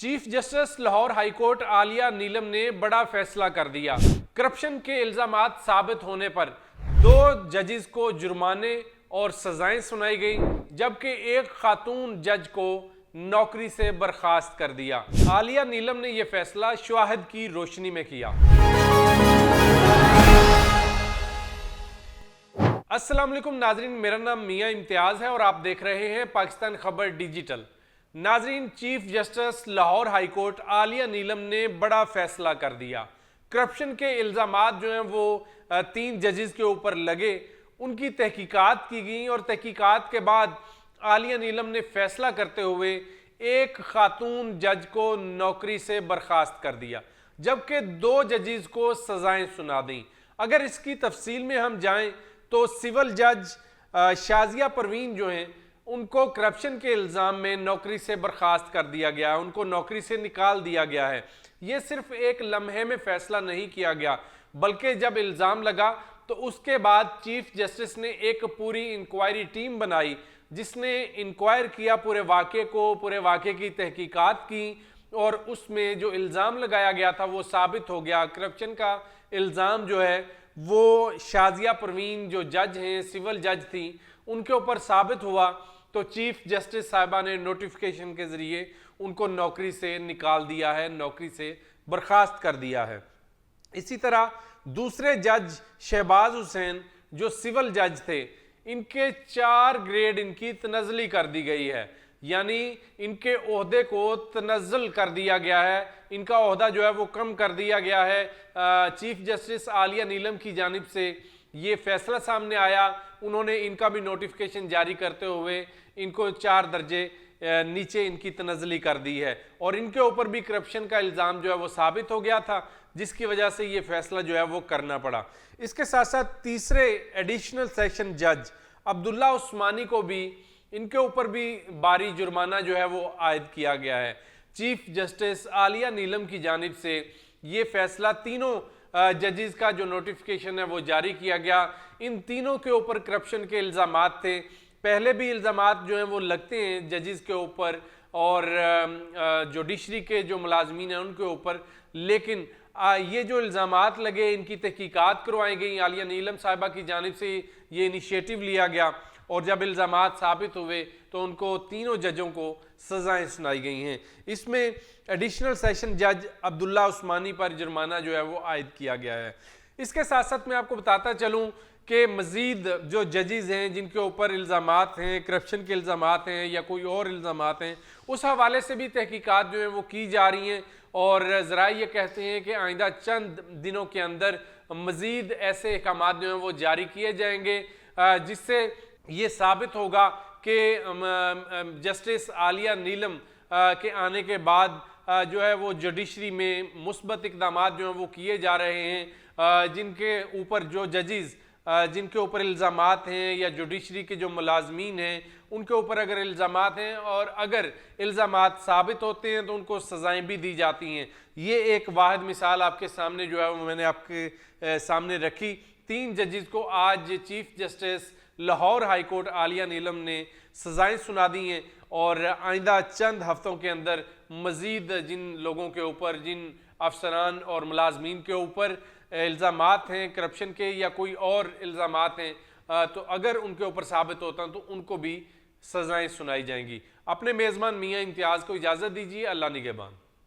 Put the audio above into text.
Chief justice Lahore high court Aalia Neelam ने बड़ा फैसला कर दिया। करप्शन के इल्जामात साबित होने पर 2 जजेस को जुर्माने और सजाएं सुनाई गई, जबकि एक खातून जज को नौकरी से बर्खास्त कर दिया। आलिया नीलम ने यह फैसला शवाहिद की रोशनी में किया। अस्सलाम वालेकुम नाजरीन, मेरा नाम मियां इम्तियाज है और आप देख रहे हैं पाकिस्तान खबर डिजिटल। नाजरीन, chief justice Lahore high court Aalia Neelam ने बड़ा फैसला कर दिया। करप्शन के इल्जामात जो हैं वो 3 जजेस के ऊपर लगे, उनकी तहकीकात की गई और तहकीकात के बाद आलिया नीलम ने फैसला करते हुए एक खातून जज को नौकरी से बर्खास्त कर दिया, जबकि 2 जजेस को सजाएं सुना दी। अगर इसकी तफसील में हम जाएं तो सिविल जज शाजिया परवीन जो हैं उनको करप्शन के इल्ज़ाम में नौकरी से बर्खास्त कर दिया गया है, उनको नौकरी से निकाल दिया गया है। ये सिर्फ एक लम्हे में फैसला नहीं किया गया, बल्कि जब इल्ज़ाम लगा तो उसके बाद चीफ जस्टिस ने एक पूरी इंक्वायरी टीम बनाई, जिसने इंक्वायर किया पूरे वाक़े को, पूरे वाक़े की तहकीकात की और उसमें जो इल्ज़ाम लगाया गया था वो साबित हो गया। करप्शन का इल्ज़ाम जो है वो शाजिया परवीन जो जज हैं, सिविल जज थी, उनके ऊपर साबित हुआ तो चीफ जस्टिस साहिबा ने नोटिफिकेशन के ज़रिए उनको नौकरी से निकाल दिया है, नौकरी से बर्खास्त कर दिया है। इसी तरह दूसरे जज शहबाज हुसैन जो सिविल जज थे, इनके 4 ग्रेड इनकी तनज़ली कर दी गई है, यानी इनके ओहदे को तनज़्ज़ुल कर दिया गया है, इनका ओहदा जो है वो कम कर दिया गया है। चीफ जस्टिस आलिया नीलम की जानिब से ये फैसला सामने आया, उन्होंने इनका भी नोटिफिकेशन जारी करते हुए इनको 4 दर्जे नीचे इनकी तनज़्ज़ुली कर दी है और इनके ऊपर भी करप्शन का इल्ज़ाम जो है वो साबित हो गया था, जिसकी वजह से ये फैसला जो है वो करना पड़ा। इसके साथ साथ तीसरे एडिशनल सेशन जज अब्दुल्ला उस्मानी को भी इनके ऊपर भी भारी जुर्माना जो है वो आयद किया गया है। चीफ जस्टिस आलिया नीलम की जानिब से ये फैसला तीनों जजेस का जो नोटिफिकेशन है वो जारी किया गया। इन तीनों के ऊपर करप्शन के इल्ज़ामात थे, पहले भी इल्ज़ामात जो हैं वो लगते हैं जजेस के ऊपर और जुडिशरी के जो मुलाजमीन हैं उनके ऊपर, लेकिन ये जो इल्ज़ामात लगे इनकी तहकीकात करवाई गई। आलिया नीलम साहिबा की जानिब से ये इनिशिएटिव लिया गया और जब इल्ज़ामात साबित हुए तो उनको तीनों जजों को सज़ाएं सुनाई गई हैं। इसमें एडिशनल सेशन जज अब्दुल्ला उस्मानी पर जुर्माना जो है वो आयद किया गया है। इसके साथ साथ मैं आपको बताता चलूँ कि मज़ीद जो जजेस हैं जिनके ऊपर इल्ज़ामात हैं, करप्शन के इल्ज़ामात हैं या कोई और इल्ज़ामात हैं, उस हवाले से भी तहकीकात जो हैं वो की जा रही हैं और ज़रा ये कहते हैं कि आइंदा चंद दिनों के अंदर मज़ीद ऐसे अहकामात जो हैं वो जारी किए जाएंगे, जिससे ये साबित होगा कि जस्टिस आलिया नीलम के आने के बाद जो है वो जुडिशरी में मुस्बत इक़दामात जो हैं वो किए जा रहे हैं। जिनके ऊपर जो जजेस जिनके ऊपर इल्ज़ामात हैं या जुडिशरी के जो मुलाजमीन हैं उनके ऊपर अगर इल्ज़ामात हैं और अगर इल्ज़ामात साबित होते हैं तो उनको सज़ाएं भी दी जाती हैं। ये एक वाहिद मिसाल आपके सामने जो है वो मैंने आपके सामने रखी। 3 जजेस को आज chief justice Lahore high court Aalia Neelam ने सज़ाएं सुना दी हैं और आइंदा चंद हफ्तों के अंदर मज़ीद जिन लोगों के ऊपर, जिन अफसरान और मुलाजमीन के ऊपर इल्ज़ामात हैं करप्शन के या कोई और इल्ज़ामात हैं, तो अगर उनके ऊपर साबित होता है तो उनको भी सज़ाएं सुनाई जाएंगी। अपने मेज़बान मियां इम्तियाज़ को इजाज़त दीजिए। अल्लाह निगहबान।